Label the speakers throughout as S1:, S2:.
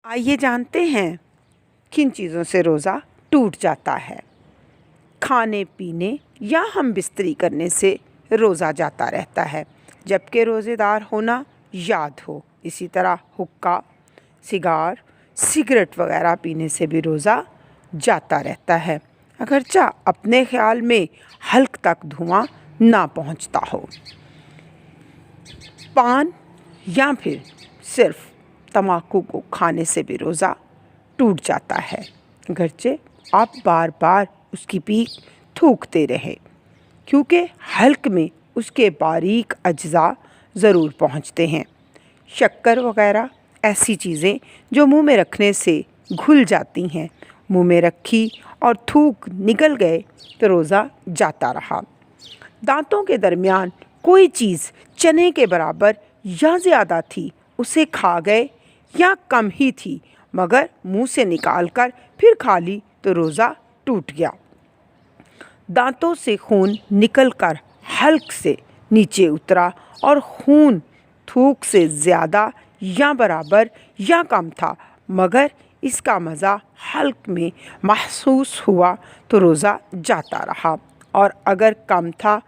S1: आइए जानते हैं किन चीज़ों से रोज़ा टूट जाता है। खाने पीने या हम बिस्तरी करने से रोज़ा जाता रहता है, जबकि रोज़ेदार होना याद हो। इसी तरह हुक्का, सिगार, सिगरेट वगैरह पीने से भी रोज़ा जाता रहता है, अगरचा अपने ख्याल में हल्क तक धुआं ना पहुंचता हो। पान या फिर सिर्फ तम्बाकू को खाने से भी रोज़ा टूट जाता है, अगरचे आप बार बार उसकी पीक थूकते रहे, क्योंकि हल्क में उसके बारीक अज्जा ज़रूर पहुंचते हैं। शक्कर वगैरह ऐसी चीज़ें जो मुंह में रखने से घुल जाती हैं, मुंह में रखी और थूक निकल गए तो रोज़ा जाता रहा। दांतों के दरमियान कोई चीज़ चने के बराबर या ज़्यादा थी, उसे खा गए या कम ही थी, मगर मुंह से निकाल कर फिर खा ली तो रोज़ा टूट गया। दांतों से खून निकलकर हल्क से नीचे उतरा और खून थूक से ज़्यादा या बराबर या कम था, मगर इसका मज़ा हल्क में महसूस हुआ तो रोज़ा जाता रहा, और अगर कम था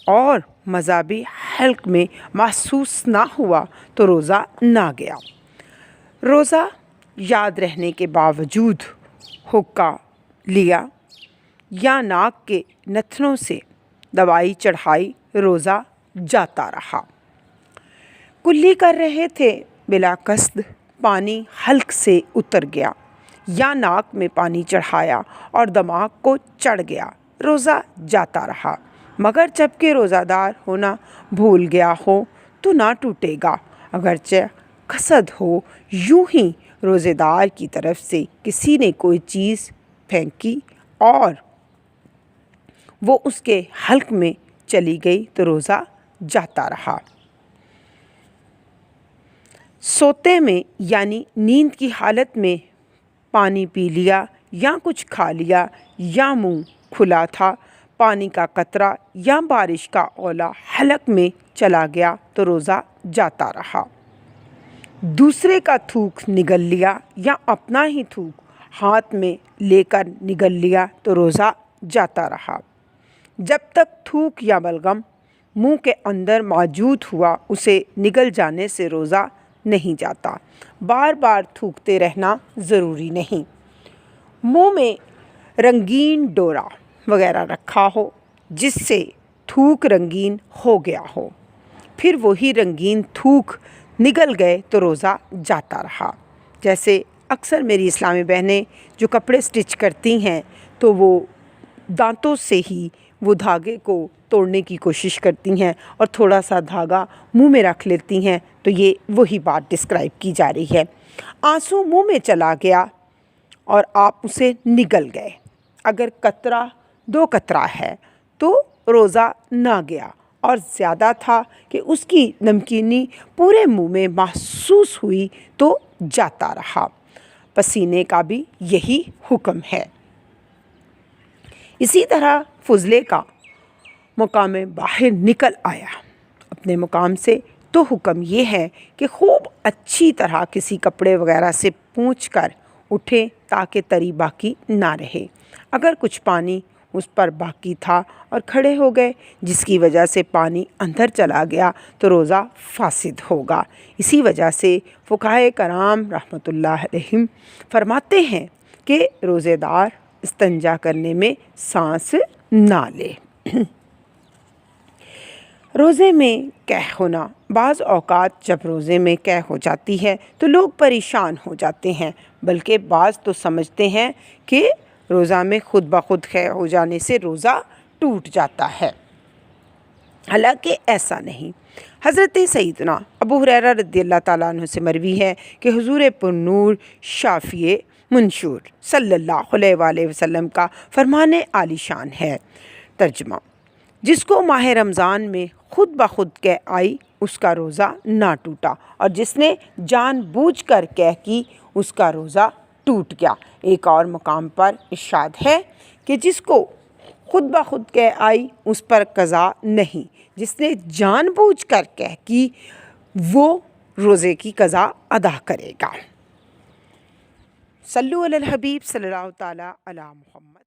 S1: और मज़ा भी हल्क में महसूस ना हुआ तो रोज़ा ना गया। रोज़ा याद रहने के बावजूद हुक्का लिया या नाक के नथनों से दवाई चढ़ाई, रोज़ा जाता रहा। कुल्ली कर रहे थे, बिला कस्द पानी हल्क से उतर गया, या नाक में पानी चढ़ाया और दिमाग को चढ़ गया, रोज़ा जाता रहा। मगर जबकि रोज़ादार होना भूल गया हो तो ना टूटेगा, अगरचे कसद हो यूं ही रोज़ेदार की तरफ से किसी ने कोई चीज़ फेंकी और वो उसके हल्क में चली गई तो रोज़ा जाता रहा। सोते में यानी नींद की हालत में पानी पी लिया या कुछ खा लिया या मुंह खुला था, पानी का कतरा या बारिश का ओला हलक में चला गया तो रोज़ा जाता रहा। दूसरे का थूक निगल लिया या अपना ही थूक हाथ में लेकर निगल लिया तो रोज़ा जाता रहा। जब तक थूक या बलगम मुंह के अंदर मौजूद हुआ, उसे निगल जाने से रोज़ा नहीं जाता। बार बार थूकते रहना ज़रूरी नहीं। मुंह में रंगीन डोरा वगैरह रखा हो जिससे थूक रंगीन हो गया हो, फिर वही रंगीन थूक निगल गए तो रोज़ा जाता रहा। जैसे अक्सर मेरी इस्लामी बहनें जो कपड़े स्टिच करती हैं तो वो दांतों से ही वो धागे को तोड़ने की कोशिश करती हैं और थोड़ा सा धागा मुंह में रख लेती हैं, तो ये वही बात डिस्क्राइब की जा रही है। आंसू मुंह में चला गया और आप उसे निगल गए, अगर कतरा 2 कतरा है तो रोज़ा ना गया, और ज़्यादा था कि उसकी नमकीनी पूरे मुंह में महसूस हुई तो जाता रहा। पसीने का भी यही हुक्म है। इसी तरह फुजले का मुकाम बाहर निकल आया अपने मुकाम से, तो हुक्म ये है कि खूब अच्छी तरह किसी कपड़े वगैरह से पोंछ कर उठे ताकि तरी बाकी ना रहे। अगर कुछ पानी उस पर बाकी था और खड़े हो गए जिसकी वजह से पानी अंदर चला गया तो रोज़ा फासिद होगा। इसी वजह से फुक़हाए कराम रहमतुल्लाह अलैहिम फरमाते हैं कि रोज़ेदार इस्तंजा करने में सांस ना ले। रोज़े में कैह होना, बाज़ औक़ात जब रोज़े में कैह हो जाती है तो लोग परेशान हो जाते हैं, बल्कि बाज़ तो समझते हैं कि रोज़ा में खुद ब खुद कैह हो जाने से रोज़ा टूट जाता है, हालांकि ऐसा नहीं। हज़रत सैयदना अबू हुरैरा रज़ियल्लाहु ताला अन्हु से मरवी है कि हुज़ूर पुरनूर शाफ़ी मंशूर सल्लल्लाहु अलैहि वसल्लम का फरमाने आलीशान है। तर्जुमा, जिसको माह रमज़ान में खुद ब खुद कह आई उसका रोज़ा ना टूटा, और जिसने जानबूझकर कह की उसका रोज़ा टूट गया। एक और मुकाम पर इरशाद है कि जिसको खुद ब खुद कह आई उस पर कज़ा नहीं, जिसने जानबूझकर कह की वो रोज़े की कज़ा अदा करेगा। صلو علی الحبیب صلی اللہ تعالیٰ علی محمد.